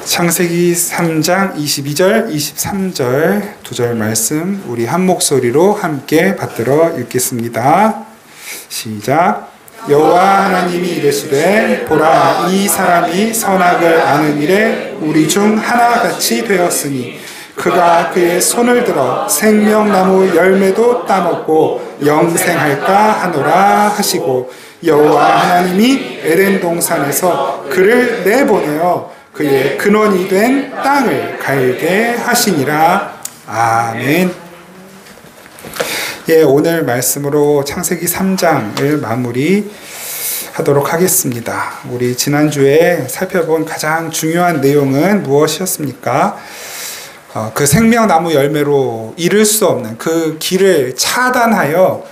창세기 3장 22절, 23절 두 절 말씀 우리 한 목소리로 함께 받들어 읽겠습니다. 시작. 여호와 하나님이 이르시되 보라, 이 사람이 선악을 아는 일에 우리 중 하나같이 되었으니 그가 그의 손을 들어 생명나무 열매도 따먹고 영생할까 하노라 하시고, 여호와 하나님이 에덴 동산에서 그를 내보내어 그의 근원이 된 땅을 갈게 하시니라. 아멘. 예, 오늘 말씀으로 창세기 3장을 마무리하도록 하겠습니다. 우리 지난주에 살펴본 가장 중요한 내용은 무엇이었습니까? 그 생명나무 열매로 이룰 수 없는 그 길을 차단하여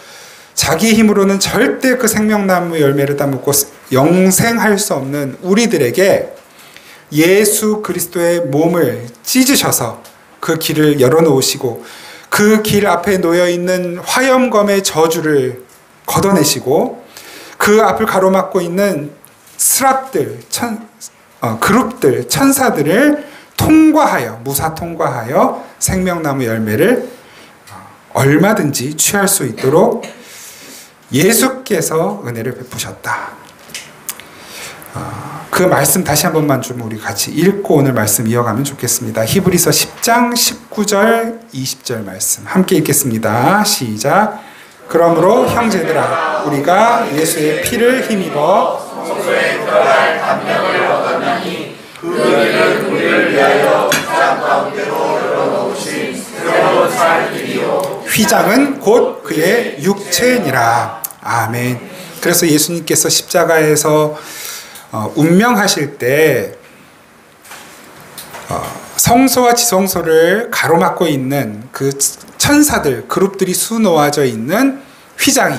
자기 힘으로는 절대 그 생명나무 열매를 따먹고 영생할 수 없는 우리들에게 예수 그리스도의 몸을 찢으셔서 그 길을 열어놓으시고 그 길 앞에 놓여있는 화염검의 저주를 걷어내시고 그 앞을 가로막고 있는 스랍들, 그룹들, 천사들을 통과하여, 무사 통과하여 생명나무 열매를 얼마든지 취할 수 있도록 예수께서 은혜를 베푸셨다. 그 말씀 다시 한 번만 좀 우리 같이 읽고 오늘 말씀 이어가면 좋겠습니다. 히브리서 10장 19절 20절 말씀 함께 읽겠습니다. 시작. 그러므로 형제들아, 우리가 예수의 피를 힘입어 성소에 들어갈 담력을 얻었나니 그 길은 우리를 위하여 휘장 가운데로 열어놓으신 새로운 살 길이요, 휘장은 곧 그의 육체니라. 아멘. 그래서 예수님께서 십자가에서 운명하실 때 성소와 지성소를 가로막고 있는 그 천사들, 그룹들이 수놓아져 있는 휘장이,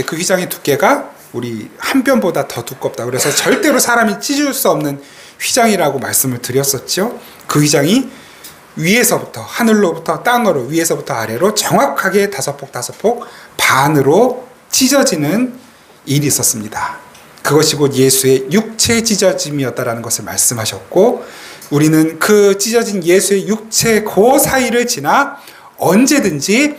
그 휘장의 두께가 우리 한 뼘보다 더 두껍다. 그래서 절대로 사람이 찢을 수 없는 휘장이라고 말씀을 드렸었죠. 그 휘장이 위에서부터, 하늘로부터 땅으로, 위에서부터 아래로 정확하게 5폭 반으로 찢어지는 일이 있었습니다. 그것이 곧 예수의 육체 찢어짐이었다라는 것을 말씀하셨고, 우리는 그 찢어진 예수의 육체 그 사이를 지나 언제든지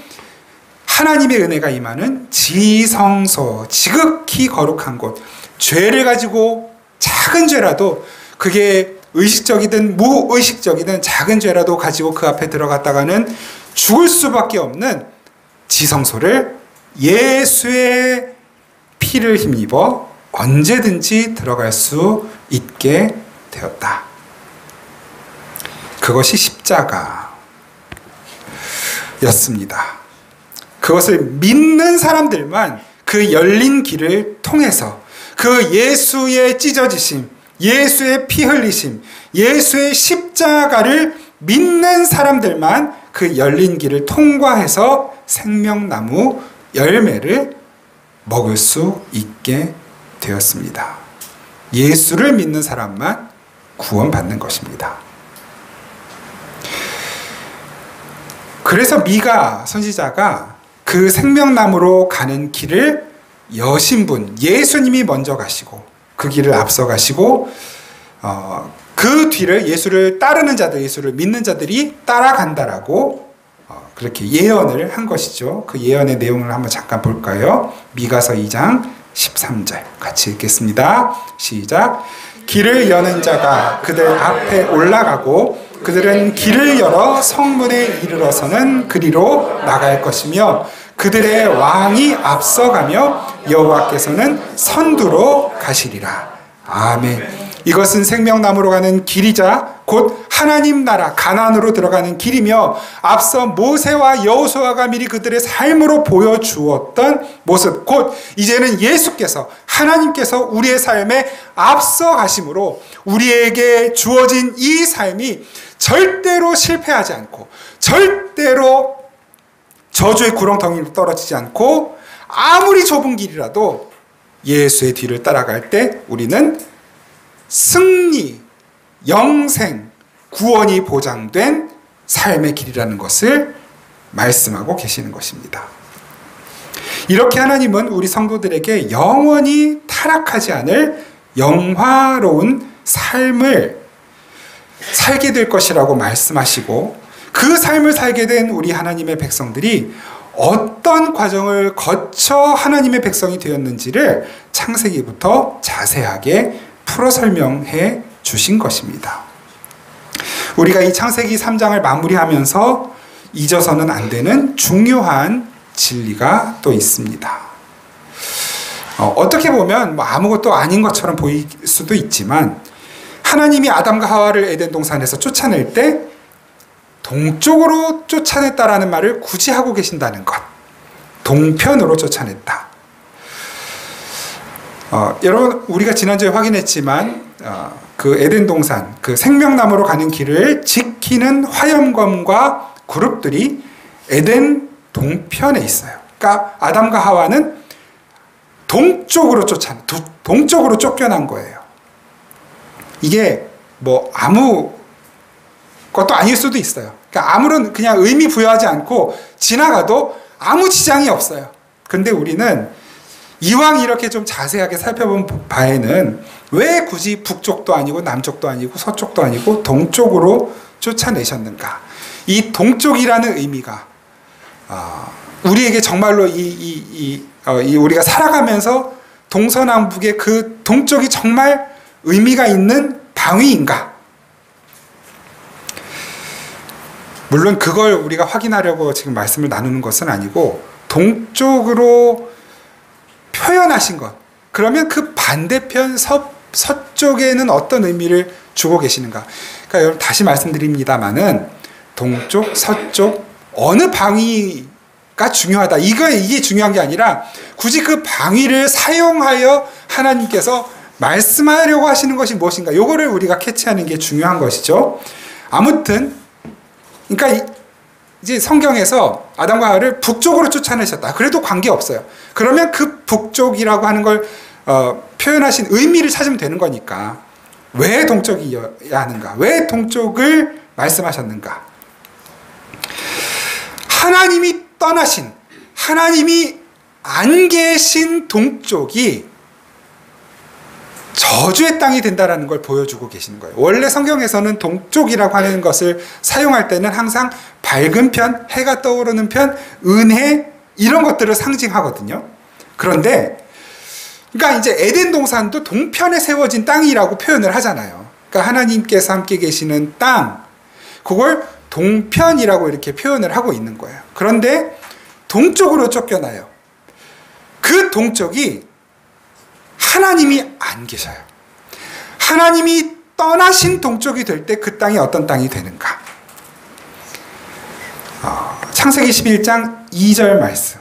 하나님의 은혜가 임하는 지성소, 지극히 거룩한 곳, 죄를 가지고 작은 죄라도, 그게 의식적이든 무의식적이든 작은 죄라도 가지고 그 앞에 들어갔다가는 죽을 수밖에 없는 지성소를 예수의 피를 힘입어 언제든지 들어갈 수 있게 되었다. 그것이 십자가였습니다. 그것을 믿는 사람들만 그 열린 길을 통해서 그 예수의 찢어지심, 예수의 피 흘리심, 예수의 십자가를 믿는 사람들만 그 열린 길을 통과해서 생명나무 열매를 먹을 수 있게 되었습니다. 예수를 믿는 사람만 구원받는 것입니다. 그래서 미가 선지자가 그 생명나무로 가는 길을 여신분 예수님이 먼저 가시고 그 길을 앞서 가시고 그 뒤를 예수를 따르는 자들, 예수를 믿는 자들이 따라간다라고 그렇게 예언을 한 것이죠. 그 예언의 내용을 한번 잠깐 볼까요? 미가서 2장 13절 같이 읽겠습니다. 시작. 길을 여는 자가 그들 앞에 올라가고 그들은 길을 열어 성문에 이르러서는 그리로 나갈 것이며 그들의 왕이 앞서가며 여호와께서는 선두로 가시리라. 아멘. 이것은 생명나무로 가는 길이자 곧 하나님 나라 가나안으로 들어가는 길이며, 앞서 모세와 여호수아가 미리 그들의 삶으로 보여주었던 모습, 곧 이제는 예수께서, 하나님께서 우리의 삶에 앞서 가심으로 우리에게 주어진 이 삶이 절대로 실패하지 않고 절대로 저주의 구렁텅이로 떨어지지 않고 아무리 좁은 길이라도 예수의 뒤를 따라갈 때 우리는 승리, 영생, 구원이 보장된 삶의 길이라는 것을 말씀하고 계시는 것입니다. 이렇게 하나님은 우리 성도들에게 영원히 타락하지 않을 영화로운 삶을 살게 될 것이라고 말씀하시고 그 삶을 살게 된 우리 하나님의 백성들이 어떤 과정을 거쳐 하나님의 백성이 되었는지를 창세기부터 자세하게 풀어 설명해 주신 것입니다. 우리가 이 창세기 3장을 마무리하면서 잊어서는 안 되는 중요한 진리가 또 있습니다. 어떻게 보면 아무것도 아닌 것처럼 보일 수도 있지만 하나님이 아담과 하와를 에덴 동산에서 쫓아낼 때 동쪽으로 쫓아냈다라는 말을 굳이 하고 계신다는 것. 동편으로 쫓아냈다. 여러분 우리가 지난주에 확인했지만 그 에덴 동산 그 생명나무로 가는 길을 지키는 화염검과 그룹들이 에덴 동편에 있어요. 그러니까 아담과 하와는 동쪽으로 쫓겨난 거예요. 이게 뭐 아무 것도 아닐 수도 있어요. 그러니까 아무런 그냥 의미 부여하지 않고 지나가도 아무 지장이 없어요. 근데 우리는 이왕 이렇게 좀 자세하게 살펴본 바에는 왜 굳이 북쪽도 아니고 남쪽도 아니고 서쪽도 아니고 동쪽으로 쫓아내셨는가? 이 동쪽이라는 의미가 우리에게 정말로 우리가 살아가면서 동서남북의 그 동쪽이 정말 의미가 있는 방위인가? 물론 그걸 우리가 확인하려고 지금 말씀을 나누는 것은 아니고 동쪽으로 표현하신 것. 그러면 그 반대편 서쪽에는 어떤 의미를 주고 계시는가? 그러니까 여러분 다시 말씀드립니다마는 동쪽, 서쪽 어느 방위가 중요하다. 이게 중요한 게 아니라 굳이 그 방위를 사용하여 하나님께서 말씀하려고 하시는 것이 무엇인가? 요거를 우리가 캐치하는 게 중요한 것이죠. 아무튼 그러니까 이제 성경에서 아담과 하와를 북쪽으로 쫓아내셨다. 그래도 관계없어요. 그러면 그 북쪽이라고 하는 걸 표현하신 의미를 찾으면 되는 거니까 왜 동쪽이어야 하는가? 왜 동쪽을 말씀하셨는가? 하나님이 떠나신, 하나님이 안 계신 동쪽이 저주의 땅이 된다라는 걸 보여주고 계시는 거예요. 원래 성경에서는 동쪽이라고 하는 것을 사용할 때는 항상 밝은 편, 해가 떠오르는 편, 은혜 이런 것들을 상징하거든요. 그런데 그러니까 이제 에덴 동산도 동편에 세워진 땅이라고 표현을 하잖아요. 그러니까 하나님께서 함께 계시는 땅, 그걸 동편이라고 이렇게 표현을 하고 있는 거예요. 그런데 동쪽으로 쫓겨나요. 그 동쪽이 하나님이 안 계셔요. 하나님이 떠나신 동쪽이 될 때 그 땅이 어떤 땅이 되는가? 창세기 11장 2절 말씀.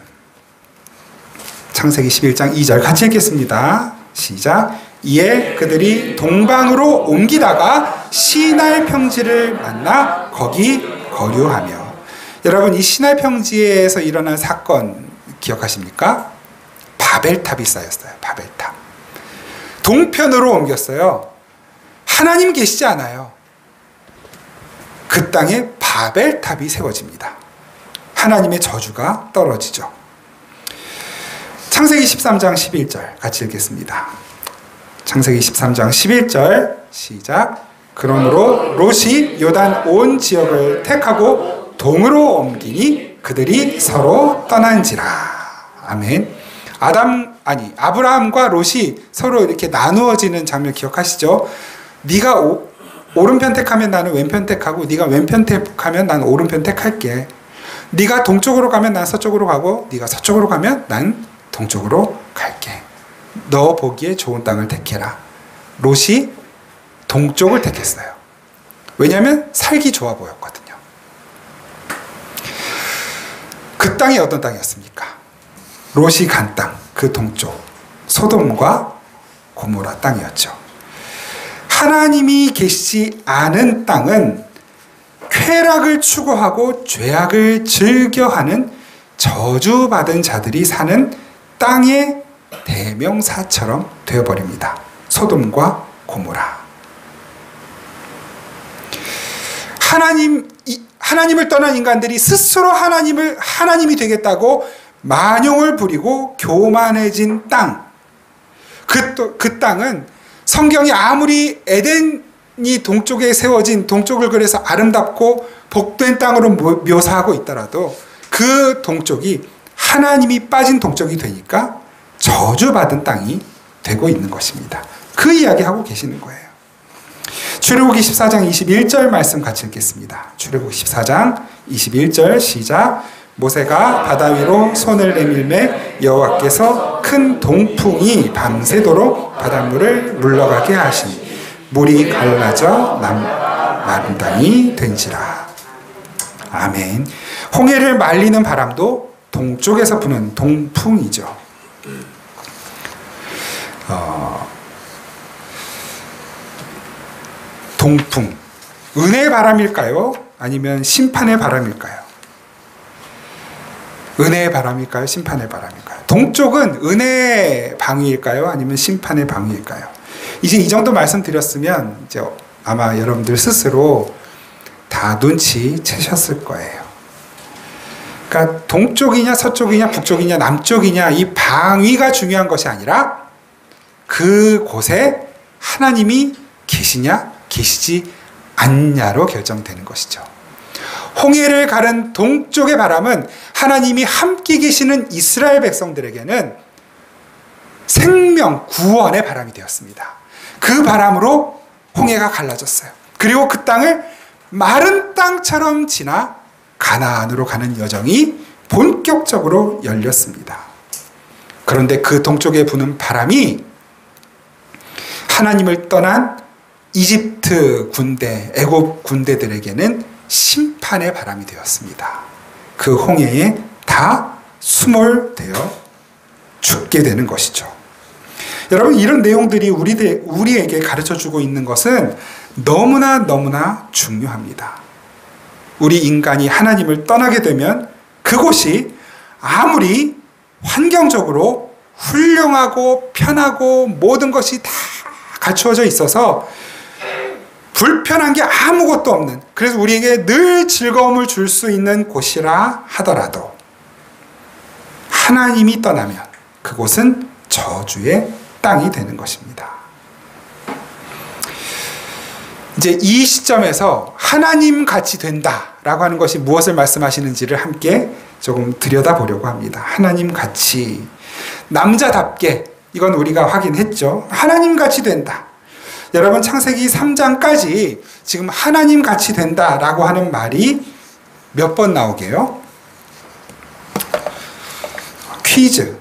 창세기 11장 2절 같이 읽겠습니다. 시작. 이에 그들이 동방으로 옮기다가 시날 평지를 만나 거기 거류하며. 여러분 이 시날 평지에서 일어난 사건 기억하십니까? 바벨탑이 쌓였어요. 바벨탑. 동편으로 옮겼어요. 하나님 계시지 않아요. 그 땅에 바벨탑이 세워집니다. 하나님의 저주가 떨어지죠. 창세기 13장 11절 같이 읽겠습니다. 창세기 13장 11절 시작. 그러므로 롯이 요단 온 지역을 택하고 동으로 옮기니 그들이 서로 떠난지라. 아멘. 아브라함과 롯이 서로 이렇게 나누어지는 장면 기억하시죠? 네가 오른편 택하면 나는 왼편 택하고 네가 왼편 택하면 나는 오른편 택할게. 네가 동쪽으로 가면 난 서쪽으로 가고 네가 서쪽으로 가면 난 동쪽으로 갈게. 너 보기에 좋은 땅을 택해라. 롯이 동쪽을 택했어요. 왜냐하면 살기 좋아 보였거든요. 그 땅이 어떤 땅이었습니까? 롯이 간 땅, 그 동쪽 소돔과 고모라 땅이었죠. 하나님이 계시지 않은 땅은 쾌락을 추구하고 죄악을 즐겨하는 저주받은 자들이 사는 땅의 대명사처럼 되어버립니다. 소돔과 고모라. 하나님을 떠난 인간들이 스스로 하나님이 되겠다고 만용을 부리고 교만해진 땅. 그 땅은 성경이 아무리 에덴 동쪽에 세워진, 동쪽을 그래서 아름답고 복된 땅으로 묘사하고 있더라도 그 동쪽이 하나님이 빠진 동쪽이 되니까 저주받은 땅이 되고 있는 것입니다. 그 이야기하고 계시는 거예요. 출애굽기 14장 21절 말씀 같이 읽겠습니다. 출애굽기 14장 21절 시작. 모세가 바다 위로 손을 내밀매 여호와께서 큰 동풍이 밤새도록 바닷물을 물러가게 하시니 물이 갈라져 마른 땅이 된지라. 아멘. 홍해를 말리는 바람도 동쪽에서 부는 동풍이죠. 동풍, 은혜의 바람일까요? 아니면 심판의 바람일까요? 은혜의 바람일까요? 심판의 바람일까요? 동쪽은 은혜의 방위일까요? 아니면 심판의 방위일까요? 이제 이 정도 말씀드렸으면 이제 아마 여러분들 스스로 다 눈치채셨을 거예요. 그러니까 동쪽이냐 서쪽이냐 북쪽이냐 남쪽이냐 이 방위가 중요한 것이 아니라 그곳에 하나님이 계시냐 계시지 않냐로 결정되는 것이죠. 홍해를 가른 동쪽의 바람은 하나님이 함께 계시는 이스라엘 백성들에게는 생명, 구원의 바람이 되었습니다. 그 바람으로 홍해가 갈라졌어요. 그리고 그 땅을 마른 땅처럼 지나 가나안으로 가는 여정이 본격적으로 열렸습니다. 그런데 그 동쪽에 부는 바람이 하나님을 떠난 이집트 군대, 애굽 군대들에게는 심판의 바람이 되었습니다. 그 홍해에 다 수몰되어 죽게 되는 것이죠. 여러분, 이런 내용들이 우리에게 가르쳐주고 있는 것은 너무나 중요합니다. 우리 인간이 하나님을 떠나게 되면 그곳이 아무리 환경적으로 훌륭하고 편하고 모든 것이 다 갖추어져 있어서 불편한 게 아무것도 없는, 그래서 우리에게 늘 즐거움을 줄 수 있는 곳이라 하더라도 하나님이 떠나면 그곳은 저주의 땅이 되는 것입니다. 이제 이 시점에서 하나님 같이 된다라고 하는 것이 무엇을 말씀하시는지를 함께 조금 들여다보려고 합니다. 하나님 같이, 남자답게, 이건 우리가 확인했죠. 하나님 같이 된다. 여러분, 창세기 3장까지 지금 하나님 같이 된다라고 하는 말이 몇 번 나오게요? 퀴즈.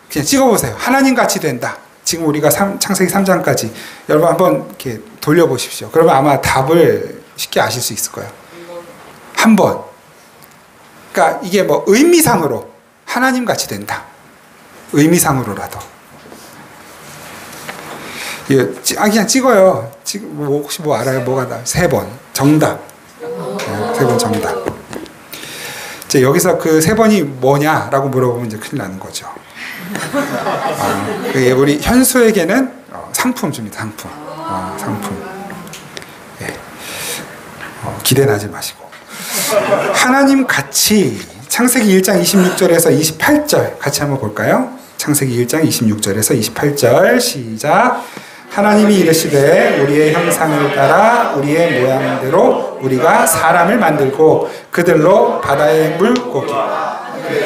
그냥 찍어보세요. 하나님 같이 된다. 지금 우리가 창세기 3장까지 여러분 한번 이렇게 돌려보십시오. 그러면 아마 답을 쉽게 아실 수 있을 거예요. 한 번. 그러니까 이게 뭐 의미상으로 하나님 같이 된다. 의미상으로라도. 그냥 찍어요. 혹시 뭐 알아요? 뭐가 나? 3번. 정답. 3번 정답. 이제 여기서 그 3번이 뭐냐라고 물어보면 이제 큰일 나는 거죠. 우리 현수에게는 상품 줍니다. 상품. 상품. 예. 기대는 하지 마시고. 하나님 같이, 창세기 1장 26절에서 28절 같이 한번 볼까요? 창세기 1장 26절에서 28절 시작. 하나님이 이르시되 우리의 형상을 따라 우리의 모양대로 우리가 사람을 만들고 그들로 바다의 물고기,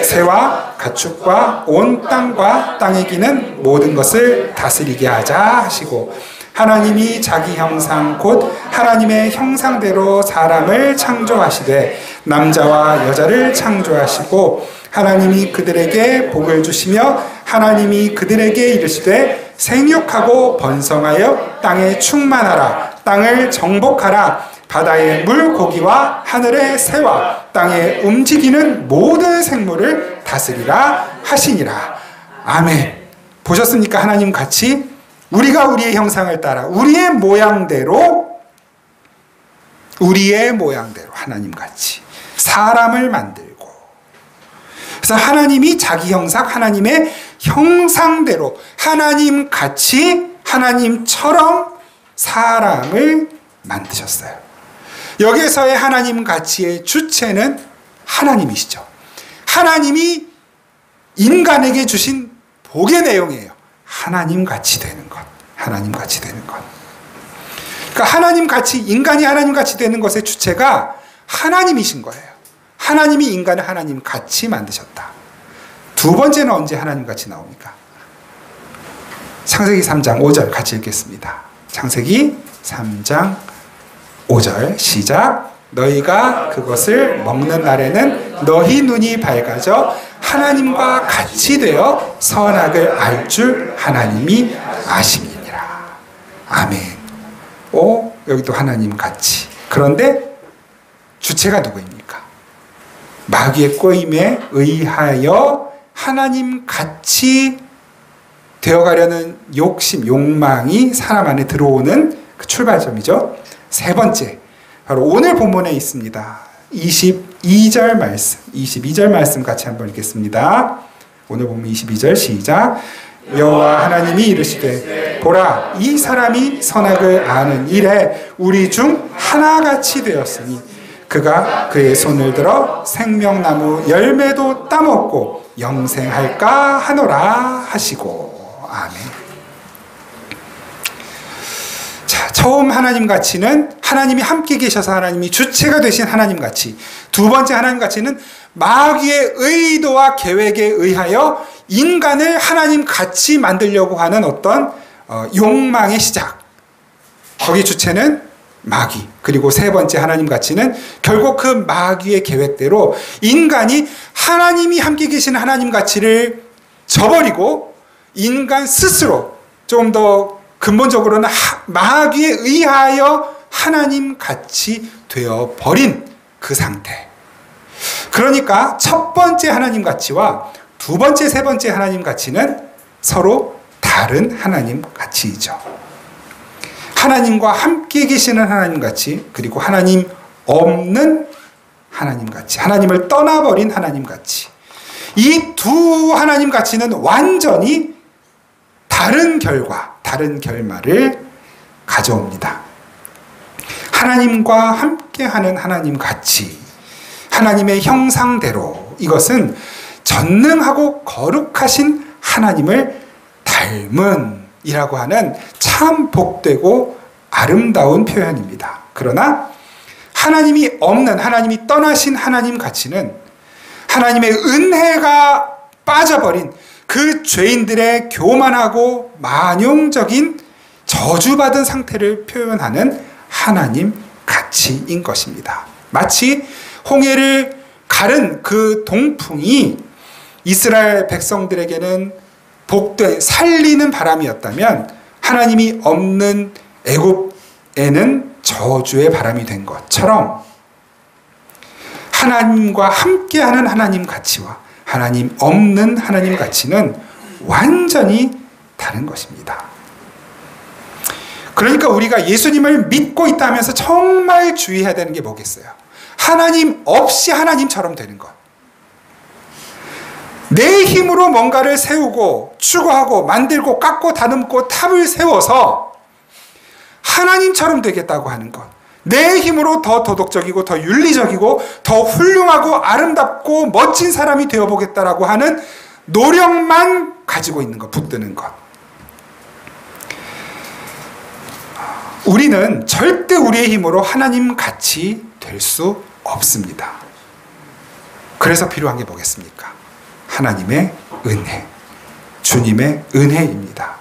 새와 가축과 온 땅과 땅에 기는 모든 것을 다스리게 하자 하시고, 하나님이 자기 형상 곧 하나님의 형상대로 사람을 창조하시되 남자와 여자를 창조하시고, 하나님이 그들에게 복을 주시며 하나님이 그들에게 이르시되 생육하고 번성하여 땅에 충만하라. 땅을 정복하라. 바다의 물고기와 하늘의 새와 땅에 움직이는 모든 생물을 다스리라 하시니라. 아멘. 보셨습니까? 하나님 같이 우리가 우리의 형상을 따라 우리의 모양대로 하나님 같이 사람을 만들고, 그래서 하나님이 자기 형상, 하나님의 형상대로 하나님 같이 하나님처럼 사람을 만드셨어요. 여기에서의 하나님 가치의 주체는 하나님이시죠. 하나님이 인간에게 주신 복의 내용이에요. 하나님 같이 되는 것. 하나님 같이 되는 것. 그러니까 하나님 같이, 인간이 하나님 같이 되는 것의 주체가 하나님이신 거예요. 하나님이 인간을 하나님 같이 만드셨다. 두 번째는 언제 하나님 같이 나옵니까? 창세기 3장 5절 같이 읽겠습니다. 창세기 3장 5절 시작. 너희가 그것을 먹는 날에는 너희 눈이 밝아져 하나님과 같이 되어 선악을 알 줄 하나님이 아심이니라. 아멘. 오, 여기도 하나님 같이. 그런데 주체가 누구입니까? 마귀의 꼬임에 의하여 하나님 같이 되어가려는 욕심, 욕망이 사람 안에 들어오는 그 출발점이죠. 세 번째, 바로 오늘 본문에 있습니다. 22절 말씀 같이 한번 읽겠습니다. 오늘 본문 22절 시작. 여호와 하나님이 이르시되 보라, 이 사람이 선악을 아는 일에 우리 중 하나같이 되었으니 그가 그의 손을 들어 생명나무 열매도 따먹고 영생할까 하노라 하시고. 아멘. 자, 처음 하나님 가치는 하나님이 함께 계셔서 하나님이 주체가 되신 하나님 가치. 두 번째 하나님 가치는 마귀의 의도와 계획에 의하여 인간을 하나님 같이 만들려고 하는 어떤 욕망의 시작. 거기 주체는 마귀. 그리고 세 번째 하나님 가치는 결국 그 마귀의 계획대로 인간이 하나님이 함께 계시는 하나님 가치를 저버리고 인간 스스로 좀 더 근본적으로는 마귀에 의하여 하나님 같이 되어버린 그 상태. 그러니까 첫 번째 하나님 가치와 두 번째, 세 번째 하나님 가치는 서로 다른 하나님 가치이죠. 하나님과 함께 계시는 하나님 가치, 그리고 하나님 없는 하나님 가치, 하나님을 떠나버린 하나님 가치. 이 두 하나님 가치는 완전히 다른 결과, 다른 결말을 가져옵니다. 하나님과 함께하는 하나님 가치, 하나님의 형상대로, 이것은 전능하고 거룩하신 하나님을 닮은 이라고 하는 참 복되고 아름다운 표현입니다. 그러나 하나님이 없는, 하나님이 떠나신 하나님 가치는 하나님의 은혜가 빠져버린 그 죄인들의 교만하고 만용적인 저주받은 상태를 표현하는 하나님 가치인 것입니다. 마치 홍해를 가른 그 동풍이 이스라엘 백성들에게는 복된 살리는 바람이었다면 하나님이 없는 애굽에는 저주의 바람이 된 것처럼 하나님과 함께하는 하나님 가치와 하나님 없는 하나님 가치는 완전히 다른 것입니다. 그러니까 우리가 예수님을 믿고 있다 하면서 정말 주의해야 되는 게 뭐겠어요? 하나님 없이 하나님처럼 되는 것. 내 힘으로 뭔가를 세우고 추구하고 만들고 깎고 다듬고 탑을 세워서 하나님처럼 되겠다고 하는 것. 내 힘으로 더 도덕적이고 더 윤리적이고 더 훌륭하고 아름답고 멋진 사람이 되어보겠다라고 하는 노력만 가지고 있는 것, 붙드는 것. 우리는 절대 우리의 힘으로 하나님 같이 될 수 없습니다. 그래서 필요한 게 뭐겠습니까? 하나님의 은혜, 주님의 은혜입니다.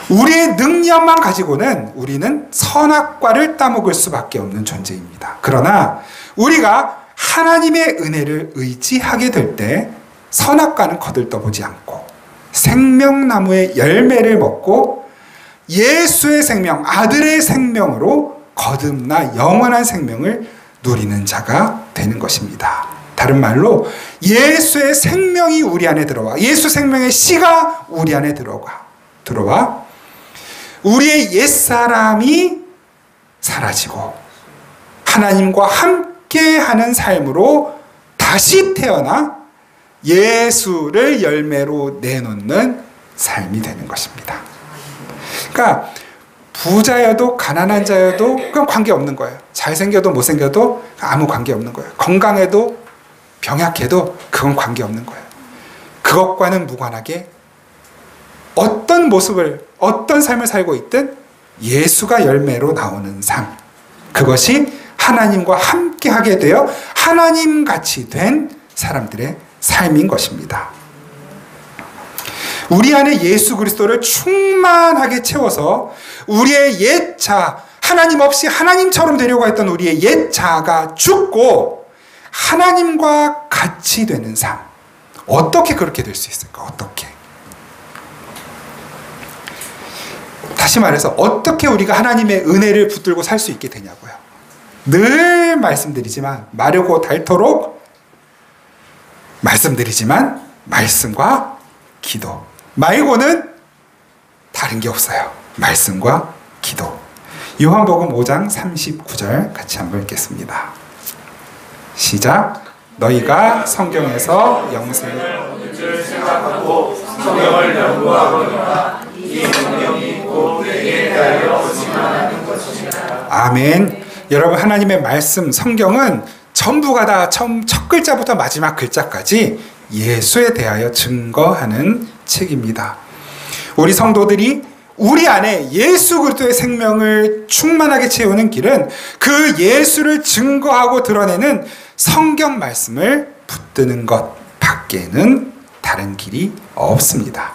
우리의 능력만 가지고는 우리는 선악과를 따먹을 수밖에 없는 존재입니다. 그러나 우리가 하나님의 은혜를 의지하게 될 때 선악과는 거들떠보지 않고 생명나무의 열매를 먹고 예수의 생명, 아들의 생명으로 거듭나 영원한 생명을 누리는 자가 되는 것입니다. 다른 말로 예수의 생명이 우리 안에 들어와, 예수 생명의 씨가 우리 안에 들어와 우리의 옛사람이 사라지고 하나님과 함께하는 삶으로 다시 태어나 예수를 열매로 내놓는 삶이 되는 것입니다. 그러니까 부자여도 가난한 자여도 그건 관계없는 거예요. 잘생겨도 못생겨도 아무 관계없는 거예요. 건강해도 병약해도 그건 관계없는 거예요. 그것과는 무관하게 어떤 모습을, 어떤 삶을 살고 있든 예수가 열매로 나오는 삶. 그것이 하나님과 함께하게 되어 하나님같이 된 사람들의 삶인 것입니다. 우리 안에 예수 그리스도를 충만하게 채워서 우리의 옛 자, 하나님 없이 하나님처럼 되려고 했던 우리의 옛 자가 죽고 하나님과 같이 되는 삶. 어떻게 그렇게 될 수 있을까? 어떻게? 다시 말해서 어떻게 우리가 하나님의 은혜를 붙들고 살 수 있게 되냐고요. 늘 말씀드리지만, 마르고 닳도록 말씀드리지만, 말씀과 기도 말고는 다른 게 없어요. 말씀과 기도. 요한복음 5장 39절 같이 한번 읽겠습니다. 시작. 너희가 성경에서 영생을 얻을 줄 생각하고 성경을 연구하거니와 이 성경이 곧 내게 대하여 증언하는 것이니라. 아멘. 여러분, 하나님의 말씀, 성경은 전부가 다 처음 첫 글자부터 마지막 글자까지 예수에 대하여 증거하는 책입니다. 우리 성도들이 우리 안에 예수 그리스도의 생명을 충만하게 채우는 길은 그 예수를 증거하고 드러내는 성경 말씀을 붙드는 것 밖에는 다른 길이 없습니다.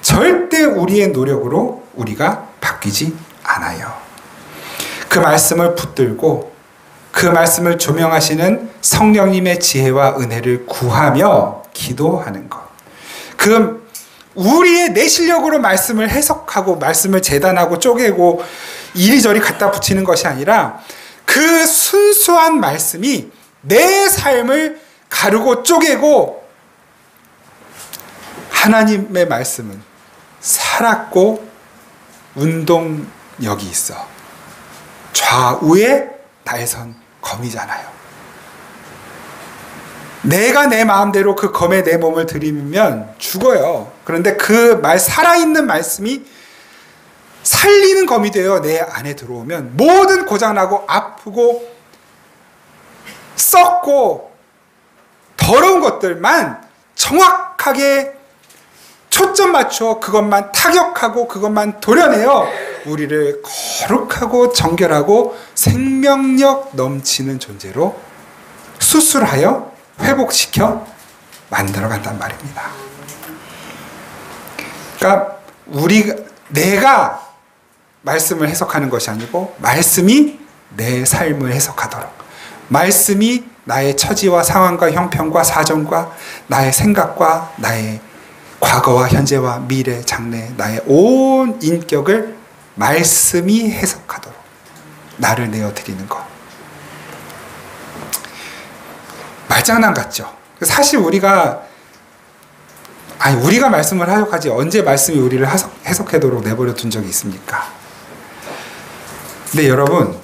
절대 우리의 노력으로 우리가 바뀌지 않아요. 그 말씀을 붙들고 그 말씀을 조명하시는 성령님의 지혜와 은혜를 구하며 기도하는 것. 그 우리의 내 실력으로 말씀을 해석하고 말씀을 재단하고 쪼개고 이리저리 갖다 붙이는 것이 아니라 그 순수한 말씀이 내 삶을 가르고 쪼개고, 하나님의 말씀은 살았고 운동력이 있어. 좌우에 날선 검이잖아요. 내가 내 마음대로 그 검에 내 몸을 들이면 죽어요. 그런데 그 살아있는 말씀이 살리는 검이 되어 내 안에 들어오면 모든 고장나고 아프고 썩고 더러운 것들만 정확하게 초점 맞춰 그것만 타격하고 그것만 도려내어 우리를 거룩하고 정결하고 생명력 넘치는 존재로 수술하여 회복시켜 만들어간단 말입니다. 그러니까 내가 말씀을 해석하는 것이 아니고 말씀이 내 삶을 해석하도록, 말씀이 나의 처지와 상황과 형편과 사정과 나의 생각과 나의 과거와 현재와 미래, 장래, 나의 온 인격을 말씀이 해석하도록 나를 내어드리는 것. 말장난 같죠? 사실 우리가 말씀을 하여가지 언제 말씀이 우리를 해석하도록 내버려 둔 적이 있습니까? 근데 여러분,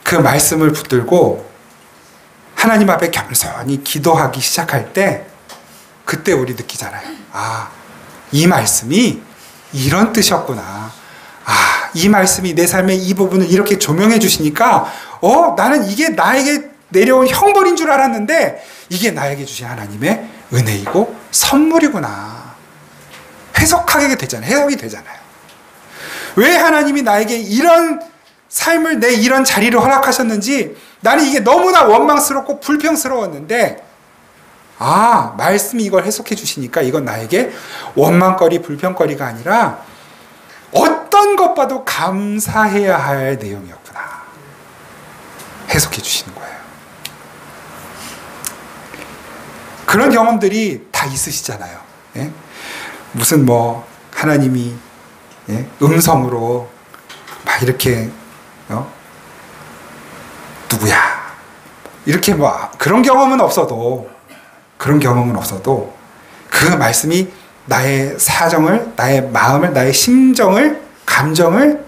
그 말씀을 붙들고 하나님 앞에 겸손히 기도하기 시작할 때 그때 우리 느끼잖아요. 아, 이 말씀이 이런 뜻이었구나. 아, 이 말씀이 내 삶의 이 부분을 이렇게 조명해 주시니까 나는 이게 나에게 내려온 형벌인 줄 알았는데 이게 나에게 주신 하나님의 은혜이고 선물이구나. 해석하게 되잖아요. 해석이 되잖아요. 왜 하나님이 나에게 이런 삶을, 내 이런 자리를 허락하셨는지 나는 이게 너무나 원망스럽고 불평스러웠는데, 아, 말씀이 이걸 해석해 주시니까 이건 나에게 원망거리, 불평거리가 아니라 어떤 것 봐도 감사해야 할 내용이었구나. 해석해 주시는 거예요. 그런 경험들이 다 있으시잖아요. 예? 무슨 하나님이 음성으로 막 이렇게 누구야 이렇게 그런 경험은 없어도 그 말씀이 나의 사정을, 나의 마음을, 나의 심정을, 감정을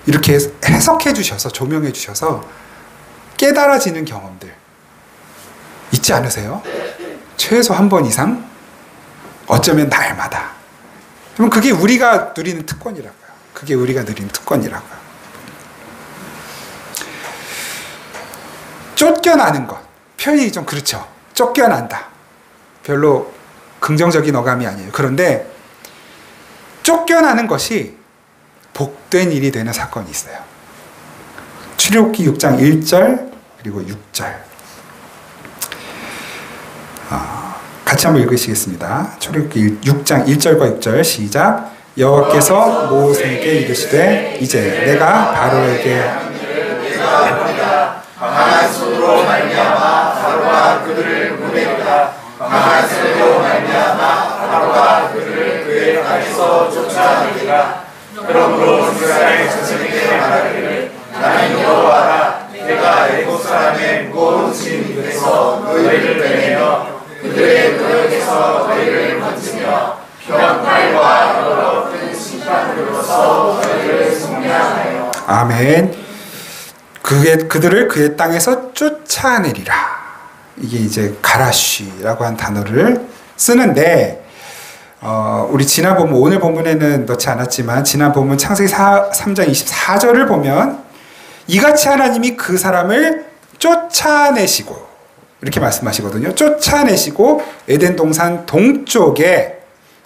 이렇게 해석해 주셔서, 조명해 주셔서 깨달아지는 경험들 있지 않으세요? 최소 한 번 이상, 어쩌면 날마다. 그럼 그게 우리가 누리는 특권이라고요. 그게 우리가 누리는 특권이라고요. 쫓겨나는 것, 표현이 좀 그렇죠. 쫓겨난다. 별로 긍정적인 어감이 아니에요. 그런데 쫓겨나는 것이 복된 일이 되는 사건이 있어요. 출애굽기 6장 1절 그리고 6절. 같이 한번 읽으시겠습니다. 출애굽기 6장 1절과 6절 시작. 여호와께서 모세에게 이르시되 이제 내가 바로에게 강한 손으로 말미암아 바로가 그들을 보내리라. 강한 손으로 말미암아 바로가 그들을 그의 땅에서 쫓아내리라. 그러므로 이스라엘 자손에게 말하기를 나는 여호와라. 내가 애굽 사람의 무거운 짐 밑에서 너희를 빼내며 그들의 노역에서 너희를 건지며 평팔과 여러 큰 심판으로서 너희를 속량하여. 아멘. 그들을 그의 땅에서 쫓아내리라. 이게 이제 가라쉬라고 한 단어를 쓰는데 우리 지난 본문, 오늘 본문에는 넣지 않았지만 지난 본문 창세기 3장 24절을 보면 이같이 하나님이 그 사람을 쫓아내시고 이렇게 말씀하시거든요. 쫓아내시고 에덴 동산 동쪽에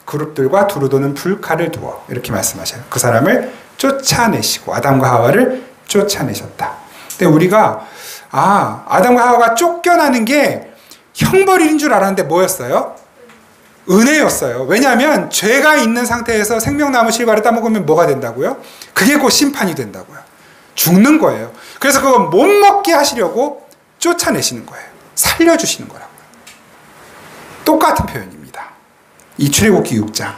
그룹들과 두루 도는 불칼을 두어 이렇게 말씀하셔요. 그 사람을 쫓아내시고 아담과 하와를 쫓아내셨다. 근데 우리가 아담과 하와가 쫓겨나는 게 형벌인 줄 알았는데 뭐였어요? 은혜였어요. 왜냐하면 죄가 있는 상태에서 생명나무 실과를 따먹으면 뭐가 된다고요? 그게 곧 심판이 된다고요. 죽는 거예요. 그래서 그거 못 먹게 하시려고 쫓아내시는 거예요. 살려주시는 거라고요. 똑같은 표현입니다. 이 출애굽기 6장.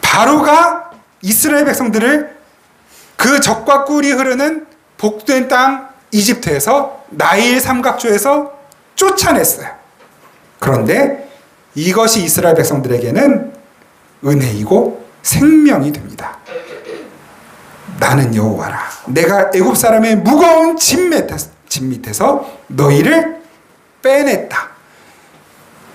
바로가 이스라엘 백성들을 그 적과 꿀이 흐르는 복된 땅 이집트에서 나일 삼각조에서 쫓아냈어요. 그런데 이것이 이스라엘 백성들에게는 은혜이고 생명이 됩니다. 나는 여호와라. 내가 애굽 사람의 무거운 짐 밑에서 너희를 빼냈다.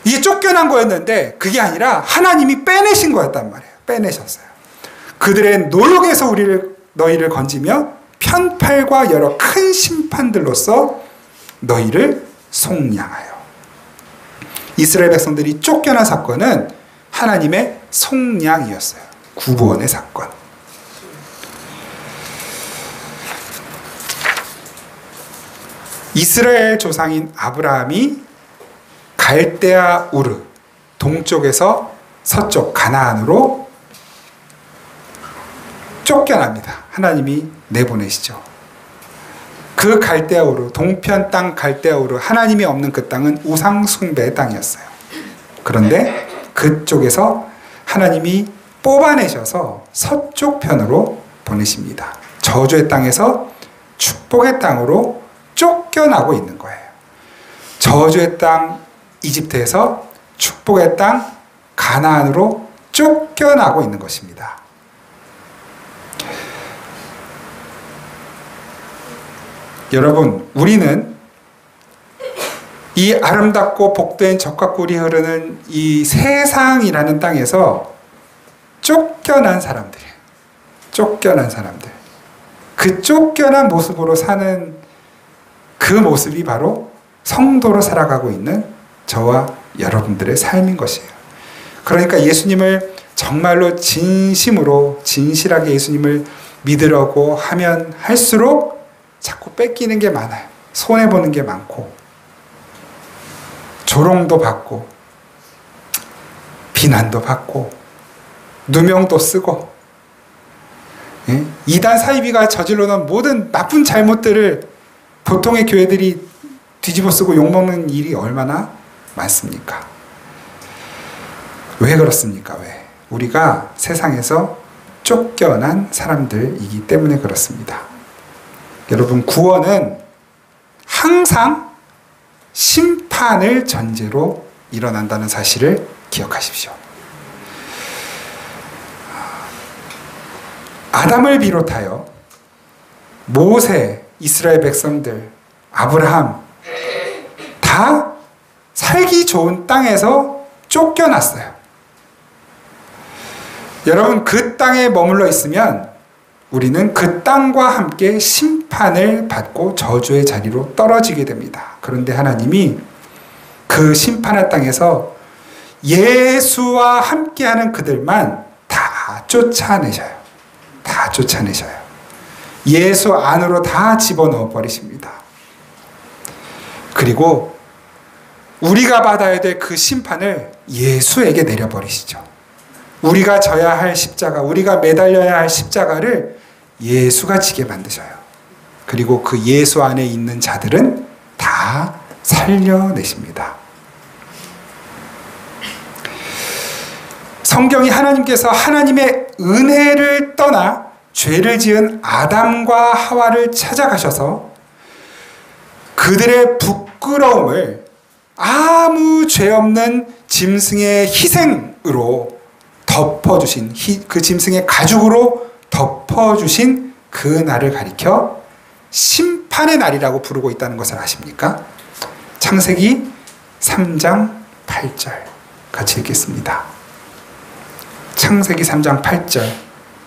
이게 쫓겨난 거였는데 그게 아니라 하나님이 빼내신 거였단 말이에요. 빼내셨어요. 그들의 노역에서 너희를 건지며 편팔과 여러 큰 심판들로서 너희를 속량하여. 이스라엘 백성들이 쫓겨난 사건은 하나님의 속량이었어요. 구원의 사건. 이스라엘 조상인 아브라함이 갈대아 우르 동쪽에서 서쪽 가나안으로 쫓겨납니다. 하나님이 내보내시죠. 그 갈대아 우르, 동편 땅 갈대아 우르, 하나님이 없는 그 땅은 우상 숭배의 땅이었어요. 그런데 그쪽에서 하나님이 뽑아내셔서 서쪽 편으로 보내십니다. 저주의 땅에서 축복의 땅으로 쫓겨나고 있는 거예요. 저주의 땅 이집트에서 축복의 땅 가나안으로 쫓겨나고 있는 것입니다. 여러분, 우리는 이 아름답고 복된 젖과 꿀이 흐르는 이 세상이라는 땅에서 쫓겨난 사람들, 그 쫓겨난 모습으로 사는 그 모습이 바로 성도로 살아가고 있는 저와 여러분들의 삶인 것이에요. 그러니까 예수님을 정말로 진실하게 예수님을 믿으려고 하면 할수록 자꾸 뺏기는 게 많아요. 손해보는 게 많고 조롱도 받고 비난도 받고 누명도 쓰고 이단 사이비가 저질러 놓은 모든 나쁜 잘못들을 보통의 교회들이 뒤집어 쓰고 욕먹는 일이 얼마나 많습니까? 왜 그렇습니까? 왜? 우리가 세상에서 쫓겨난 사람들이기 때문에 그렇습니다. 여러분, 구원은 항상 심판을 전제로 일어난다는 사실을 기억하십시오. 아담을 비롯하여 모세, 이스라엘 백성들, 아브라함 다 살기 좋은 땅에서 쫓겨났어요. 여러분, 그 땅에 머물러 있으면 우리는 그 땅과 함께 심판을 받고 저주의 자리로 떨어지게 됩니다. 그런데 하나님이 그 심판의 땅에서 예수와 함께하는 그들만 다 쫓아내셔요. 다 다 쫓아내셔요. 예수 안으로 다 집어넣어 버리십니다. 그리고 우리가 받아야 될 그 심판을 예수에게 내려버리시죠. 우리가 져야 할 십자가, 우리가 매달려야 할 십자가를 예수가 지게 만드셔요. 그리고 그 예수 안에 있는 자들은 다 살려내십니다. 성경이 하나님께서 하나님의 은혜를 떠나 죄를 지은 아담과 하와를 찾아가셔서 그들의 부끄러움을 아무 죄 없는 짐승의 희생으로 덮어주신, 그 짐승의 가죽으로 덮어주신 그 날을 가리켜 심판의 날이라고 부르고 있다는 것을 아십니까? 창세기 3장 8절 같이 읽겠습니다. 창세기 3장 8절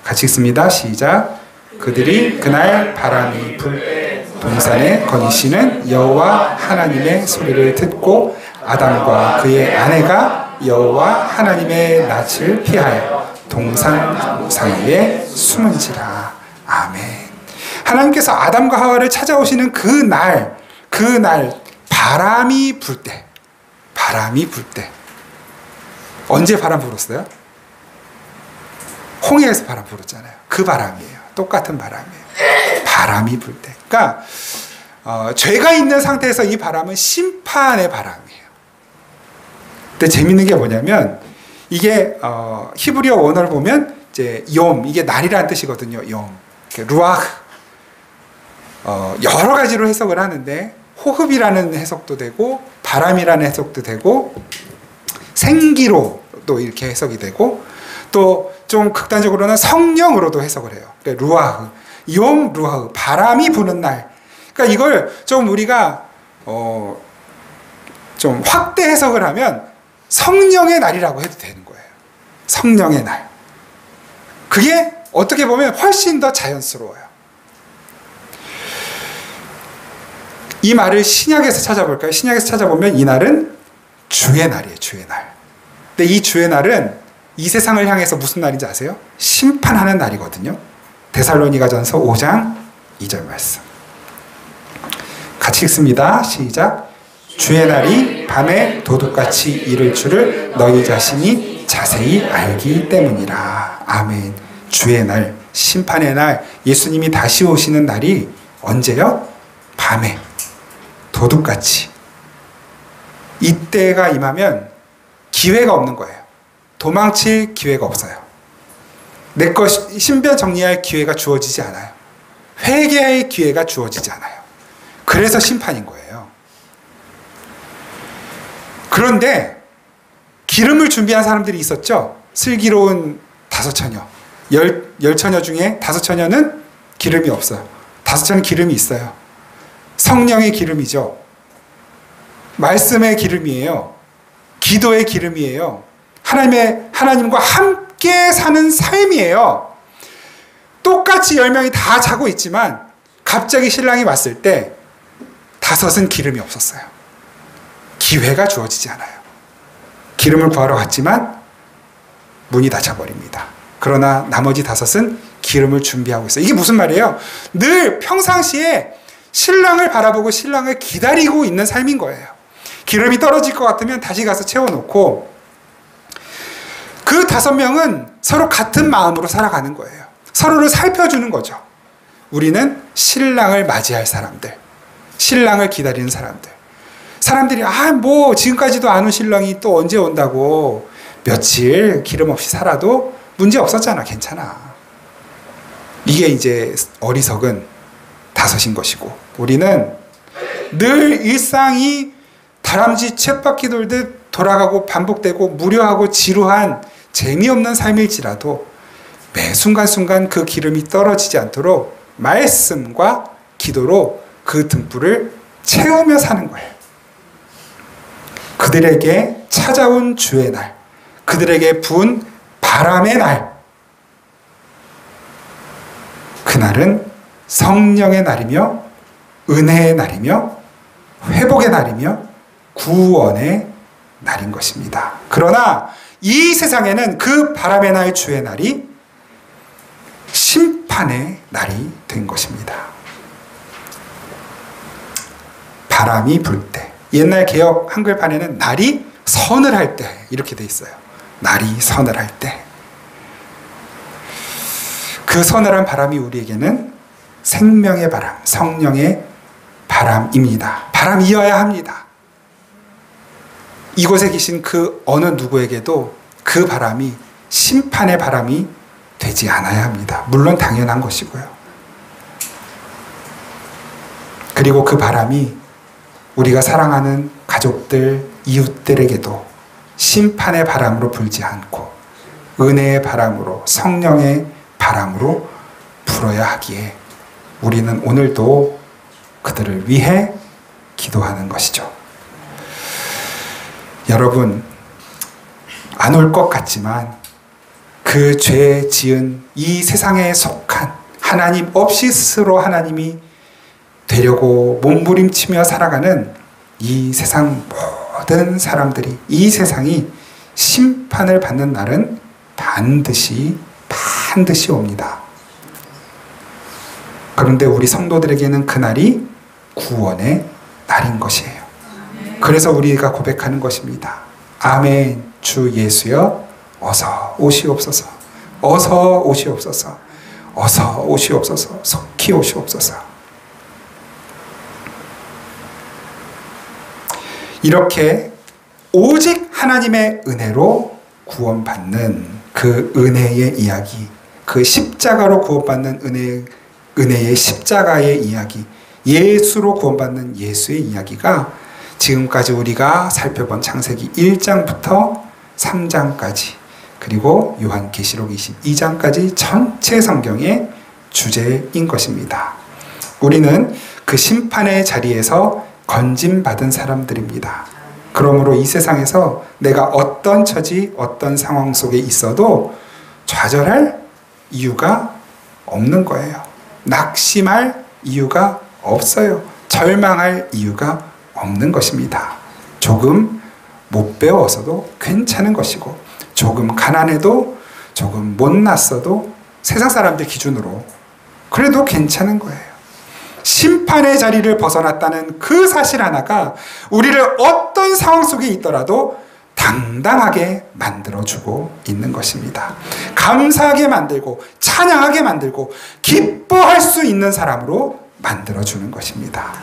같이 읽습니다. 시작. 그들이 그날 바람이 불 동산에 거니시는 여호와 하나님의 소리를 듣고 아담과 그의 아내가 여호와 하나님의 낯을 피하여 동산 사이에 숨은지라. 아멘. 하나님께서 아담과 하와를 찾아오시는 그 날 바람이 불 때, 언제 바람 불었어요? 홍해에서 바람 불었잖아요. 그 바람이에요. 똑같은 바람이에요. 바람이 불 때. 그러니까 죄가 있는 상태에서 이 바람은 심판의 바람이에요. 근데 재밌는 게 뭐냐면 이게 히브리어 원어를 보면 이제 욤, 이게 날이라는 뜻이거든요. 욤, 루아흐. 여러 가지로 해석을 하는데 호흡이라는 해석도 되고 바람이라는 해석도 되고 생기로도 이렇게 해석이 되고 또 좀 극단적으로는 성령으로도 해석을 해요. 그러니까 루아흐, 욤 루아흐, 바람이 부는 날. 그러니까 이걸 좀 우리가 좀 확대 해석을 하면 성령의 날이라고 해도 되는 거예요. 성령의 날. 그게 어떻게 보면 훨씬 더 자연스러워요. 이 말을 신약에서 찾아볼까요? 신약에서 찾아보면 이 날은 주의 날이에요. 주의 날. 근데 이 주의 날은 이 세상을 향해서 무슨 날인지 아세요? 심판하는 날이거든요. 데살로니가전서 5장 2절 말씀. 같이 읽습니다. 시작. 주의 날이 밤에 도둑같이 이를 줄을 너희 자신이 자세히 알기 때문이라. 아멘. 주의 날, 심판의 날, 예수님이 다시 오시는 날이 언제요? 밤에 도둑같이. 이때가 임하면 기회가 없는 거예요. 도망칠 기회가 없어요. 내 것 신변 정리할 기회가 주어지지 않아요. 회개할 기회가 주어지지 않아요. 그래서 심판인 거예요. 그런데 기름을 준비한 사람들이 있었죠. 슬기로운 5처녀. 10처녀 중에 5처녀는 기름이 없어요. 5처녀는 기름이 있어요. 성령의 기름이죠. 말씀의 기름이에요. 기도의 기름이에요. 하나님과 함께 사는 삶이에요. 똑같이 10명이 다 자고 있지만 갑자기 신랑이 왔을 때 5은 기름이 없었어요. 기회가 주어지지 않아요. 기름을 구하러 갔지만 문이 닫혀버립니다. 그러나 나머지 5은 기름을 준비하고 있어요. 이게 무슨 말이에요? 늘 평상시에 신랑을 바라보고 신랑을 기다리고 있는 삶인 거예요. 기름이 떨어질 것 같으면 다시 가서 채워놓고 그 5명은 서로 같은 마음으로 살아가는 거예요. 서로를 살펴주는 거죠. 우리는 신랑을 맞이할 사람들, 신랑을 기다리는 사람들. 사람들이 지금까지도 안 온 신랑이 또 언제 온다고 며칠 기름 없이 살아도 문제 없었잖아. 괜찮아. 이게 이제 어리석은 5인 것이고, 우리는 늘 일상이 다람쥐 쳇바퀴 돌듯 돌아가고 반복되고 무료하고 지루한 재미없는 삶일지라도 매 순간순간 그 기름이 떨어지지 않도록 말씀과 기도로 그 등불을 채우며 사는 거예요. 그들에게 찾아온 주의 날, 그들에게 부은 바람의 날, 그날은 성령의 날이며 은혜의 날이며 회복의 날이며 구원의 날인 것입니다. 그러나 이 세상에는 그 바람의 날 주의 날이 심판의 날이 된 것입니다. 바람이 불 때, 옛날 개역 한글판에는 날이 서늘할 때 이렇게 돼 있어요. 날이 서늘할 때. 그 서늘한 바람이 우리에게는 생명의 바람, 성령의 바람입니다. 바람이어야 합니다. 이곳에 계신 그 어느 누구에게도 그 바람이 심판의 바람이 되지 않아야 합니다. 물론 당연한 것이고요. 그리고 그 바람이 우리가 사랑하는 가족들, 이웃들에게도 심판의 바람으로 불지 않고 은혜의 바람으로, 성령의 바람으로 불어야 하기에 우리는 오늘도 그들을 위해 기도하는 것이죠. 여러분, 안 올 것 같지만 그 죄 지은 이 세상에 속한 하나님 없이 스스로 하나님이 되려고 몸부림치며 살아가는 이 세상 모든 사람들이, 이 세상이 심판을 받는 날은 반드시 옵니다. 그런데 우리 성도들에게는 그날이 구원의 날인 것이에요. 그래서 우리가 고백하는 것입니다. 아멘. 주 예수여, 어서 오시옵소서. 어서 오시옵소서. 어서 오시옵소서. 속히 오시옵소서. 이렇게 오직 하나님의 은혜로 구원받는 그 은혜의 이야기, 그 십자가로 구원받는 은혜의 십자가의 이야기, 예수로 구원받는 예수의 이야기가 지금까지 우리가 살펴본 창세기 1장부터 3장까지 그리고 요한계시록 22장까지 전체 성경의 주제인 것입니다. 우리는 그 심판의 자리에서 건짐받은 사람들입니다. 그러므로 이 세상에서 내가 어떤 처지, 어떤 상황 속에 있어도 좌절할 이유가 없는 거예요. 낙심할 이유가 없어요. 절망할 이유가 없는 것입니다. 조금 못 배워서도 괜찮은 것이고, 조금 가난해도, 조금 못났어도 세상 사람들 기준으로 그래도 괜찮은 거예요. 심판의 자리를 벗어났다는 그 사실 하나가 우리를 어떤 상황 속에 있더라도 당당하게 만들어주고 있는 것입니다. 감사하게 만들고 찬양하게 만들고 기뻐할 수 있는 사람으로 만들어주는 것입니다.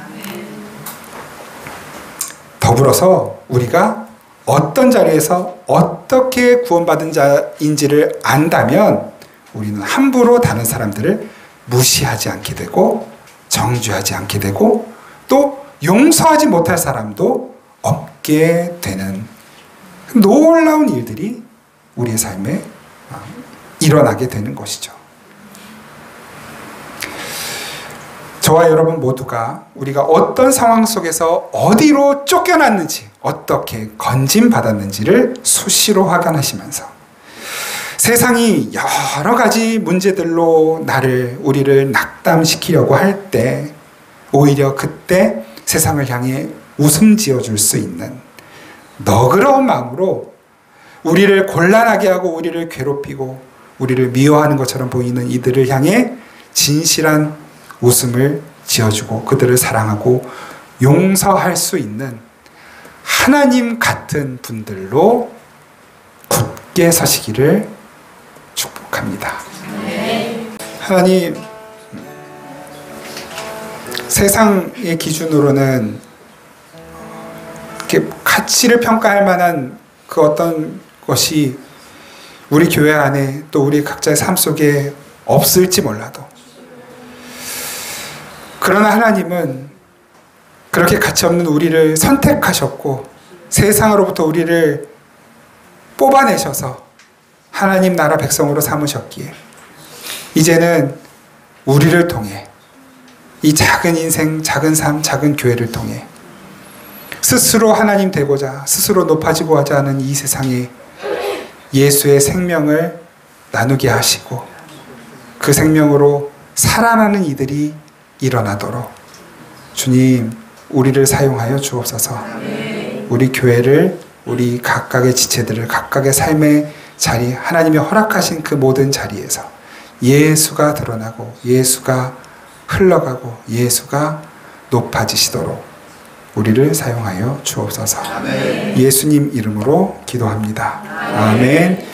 더불어서 우리가 어떤 자리에서 어떻게 구원받은 자인지를 안다면 우리는 함부로 다른 사람들을 무시하지 않게 되고 정죄하지 않게 되고 또 용서하지 못할 사람도 없게 되는 놀라운 일들이 우리의 삶에 일어나게 되는 것이죠. 저와 여러분 모두가 우리가 어떤 상황 속에서 어디로 쫓겨났는지, 어떻게 건짐받았는지를 수시로 확인하시면서 세상이 여러 가지 문제들로 우리를 낙담시키려고 할 때 오히려 그때 세상을 향해 웃음 지어줄 수 있는 너그러운 마음으로 우리를 곤란하게 하고 우리를 괴롭히고 우리를 미워하는 것처럼 보이는 이들을 향해 진실한 웃음을 지어주고 그들을 사랑하고 용서할 수 있는 하나님 같은 분들로 굳게 서시기를 축복합니다. 하나님, 세상의 기준으로는 이렇게 가치를 평가할 만한 그 어떤 것이 우리 교회 안에 또 우리 각자의 삶 속에 없을지 몰라도, 그러나 하나님은 그렇게 가치 없는 우리를 선택하셨고 세상으로부터 우리를 뽑아내셔서 하나님 나라 백성으로 삼으셨기에 이제는 우리를 통해 이 작은 인생, 작은 삶, 작은 교회를 통해 스스로 하나님 되고자 스스로 높아지고자 하는 이 세상에 예수의 생명을 나누게 하시고 그 생명으로 살아나는 이들이 일어나도록 주님 우리를 사용하여 주옵소서. 우리 교회를, 우리 각각의 지체들을 각각의 삶의 자리, 하나님이 허락하신 그 모든 자리에서 예수가 드러나고 예수가 흘러가고 예수가 높아지시도록 우리를 사용하여 주옵소서. 아멘. 예수님 이름으로 기도합니다. 아멘.